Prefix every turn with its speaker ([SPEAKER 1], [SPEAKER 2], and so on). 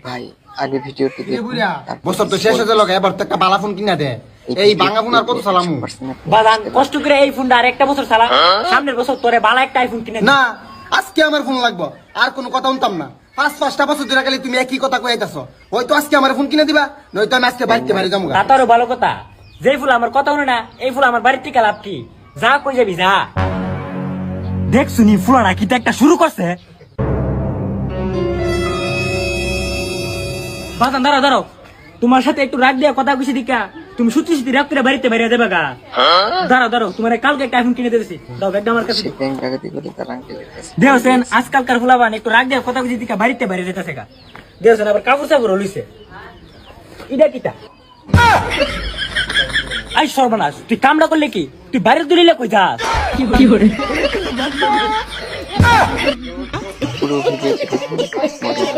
[SPEAKER 1] ভাই আগে ভিডিওটি দেখুন
[SPEAKER 2] বছর তো শেষ হয়ে গেল, এবার তো একটা বালা ফোন কিনা দে। এই ভাঙা ফোন আর কত চালামু?
[SPEAKER 3] বাদান কষ্ট করে এই ফোনটা আর একটা বছর চালা, সামনের বছর তোরে বালা একটা আইফোন কিনে
[SPEAKER 2] না, আজকে আমার ফোন লাগবে, আর কোনো কথা শুনতাম না। 5-5টা বছর ধরে গেলে তুমি একই কথা কইতাছো। হয়তো আজকে আমার ফোন কিনে দিবা, নয়তো আমি আজকে বাইতে বাড়ি যাবো।
[SPEAKER 3] তা তো আরো ভালো কথা, যেই ফুল আমার কথা শুনে না এই ফুল আমার বাড়ির থেকে লাভ কি? যা কই যাবি যা। দেখ শুনি ফুলানা কি একটা শুরু করছে। বাদান দাঁড়াও দাঁড়াও, তোমার সাথে একটু রাগ দিয়া কথা কইছি দিকা তুমি সত্যি সত্যি রাগ করে বাড়িতে বাইরে যাবে গা। দাঁড়াও দাঁড়াও, তোমার কালকে একটা আইফোন কিনে দিয়েছি, দাও ব্যাগটা আমার কাছে।
[SPEAKER 1] সে ব্যাংক ডাকাতি করে তার আঙ্কেলের কাছে
[SPEAKER 3] দেওছেন আজকালকার ফুলাবান একটু রাগ দিয়া কথা কইছি দিকা বাড়িতে বাইরে যেতেছে গা। দেওছেন আবার কাপড় চাপড় লইছে, ইটা কিটা? আই সর্বনাশ, তুই কামড়া করলে কি? তুই বাইরে দূরিলে কই যাস?
[SPEAKER 1] পুরো ভিডিওটি দেখুন।